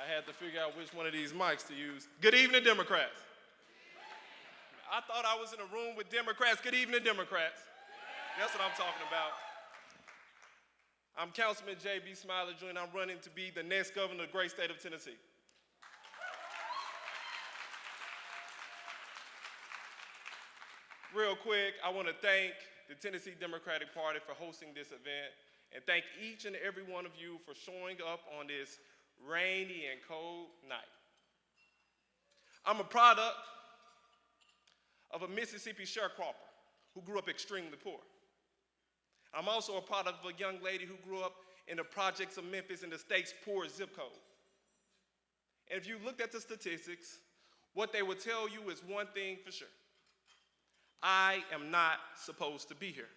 I had to figure out which one of these mics to use. Good evening, Democrats. I thought I was in a room with Democrats. Good evening, Democrats. That's what I'm talking about. I'm Councilman J.B. Smiley Jr., and I'm running to be the next governor of the great state of Tennessee. Real quick, I want to thank the Tennessee Democratic Party for hosting this event, and thank each and every one of you for showing up on this rainy and cold night. I'm a product of a Mississippi sharecropper who grew up extremely poor. I'm also a product of a young lady who grew up in the projects of Memphis in the state's poorest zip code. And if you looked at the statistics, what they would tell you is one thing for sure. I am not supposed to be here.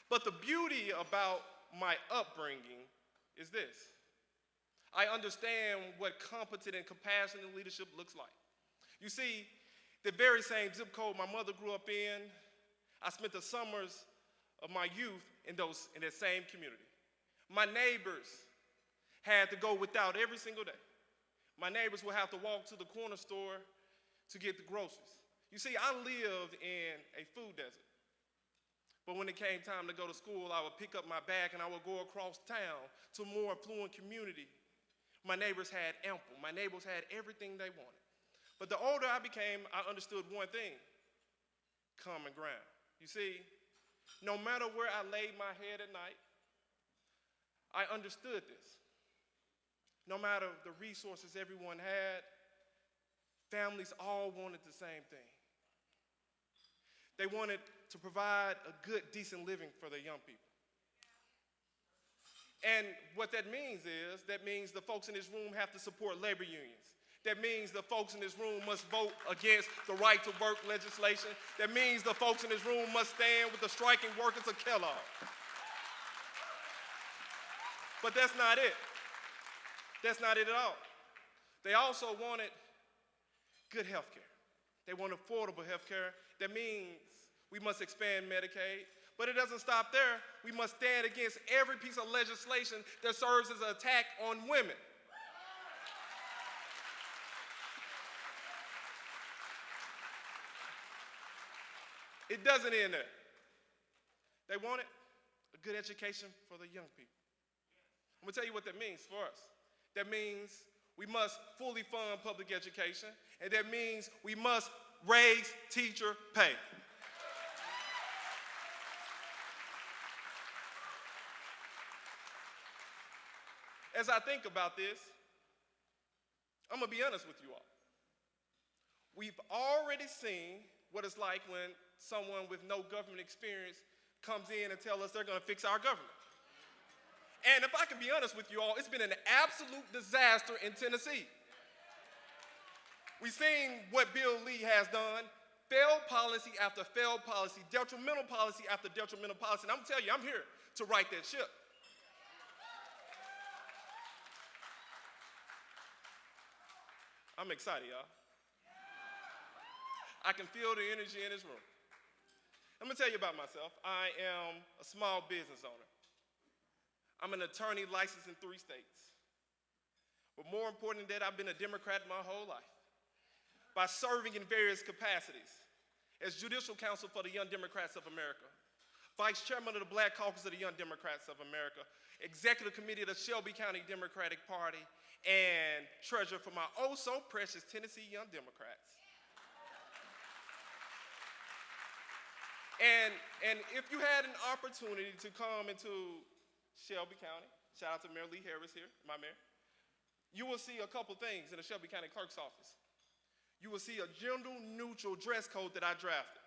But the beauty about my upbringing is this. I understand what competent and compassionate leadership looks like. You see, the very same zip code my mother grew up in, I spent the summers of my youth in that same community. My neighbors had to go without every single day. My neighbors would have to walk to the corner store to get the groceries. You see, I lived in a food desert. But when it came time to go to school, I would pick up my bag and I would go across town to a more affluent community. My neighbors had ample. My neighbors had everything they wanted. But the older I became, I understood one thing: common ground. You see, no matter where I laid my head at night, I understood this. No matter the resources everyone had, families all wanted the same thing. They wanted to provide a good, decent living for their young people. And what that means the folks in this room have to support labor unions. That means the folks in this room must vote against the right to work legislation. That means the folks in this room must stand with the striking workers of Kellogg. But that's not it. That's not it at all. They also wanted good health care. They want affordable health care. That means we must expand Medicaid. But it doesn't stop there. We must stand against every piece of legislation that serves as an attack on women. It doesn't end there. They wanted a good education for the young people. I'm gonna tell you what that means for us. That means we must fully fund public education, and that means we must raise teacher pay. As I think about this, I'm gonna be honest with you all. We've already seen what it's like when someone with no government experience comes in and tells us they're gonna fix our government. And if I can be honest with you all, it's been an absolute disaster in Tennessee. We've seen what Bill Lee has done, failed policy after failed policy, detrimental policy after detrimental policy, and I'm gonna tell you, I'm here to right that ship. I'm excited, y'all. I can feel the energy in this room. I'm gonna tell you about myself. I am a small business owner. I'm an attorney licensed in 3 states. But more important than that, I've been a Democrat my whole life. By serving in various capacities, as Judicial Counsel for the Young Democrats of America, Vice Chairman of the Black Caucus of the Young Democrats of America, Executive Committee of the Shelby County Democratic Party, and Treasurer for my oh-so-precious Tennessee Young Democrats. And if you had an opportunity to come into Shelby County, shout out to Mayor Lee Harris here, my mayor, you will see a couple things in the Shelby County Clerk's office. You will see a gender-neutral dress code that I drafted.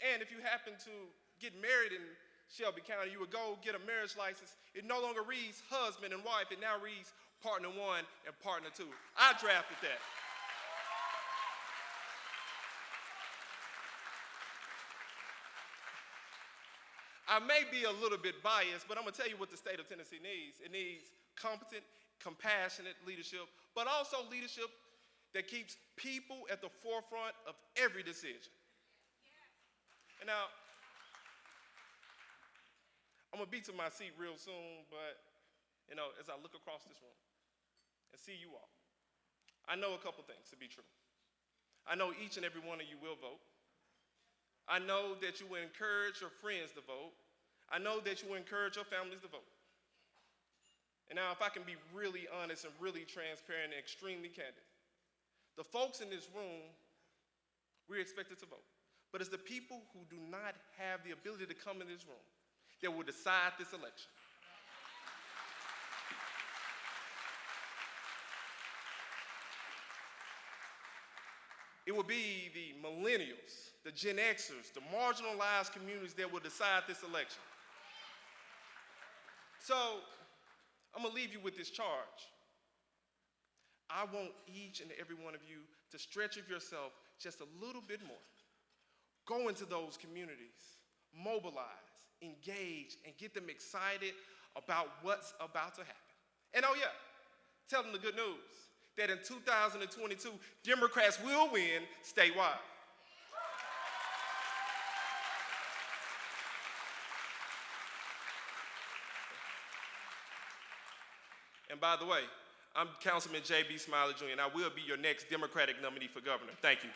And if you happen to get married in Shelby County, you would go get a marriage license. It no longer reads husband and wife, it now reads partner 1 and partner 2. I drafted that. I may be a little bit biased, but I'm gonna tell you what the state of Tennessee needs. It needs competent, compassionate leadership, but also leadership that keeps people at the forefront of every decision. And now, I'm gonna be to my seat real soon, but as I look across this room and see you all, I know a couple things to be true. I know each and every one of you will vote. I know that you will encourage your friends to vote. I know that you will encourage your families to vote. And now, if I can be really honest and really transparent and extremely candid, the folks in this room, we're expected to vote. But it's the people who do not have the ability to come in this room that will decide this election. It will be the millennials, the Gen Xers, the marginalized communities that will decide this election. So, I'm gonna leave you with this charge. I want each and every one of you to stretch of yourself just a little bit more. Go into those communities, mobilize, engage, and get them excited about what's about to happen. And oh yeah, tell them the good news, that in 2022, Democrats will win statewide. And by the way, I'm Councilman J.B. Smiley Jr., and I will be your next Democratic nominee for governor. Thank you.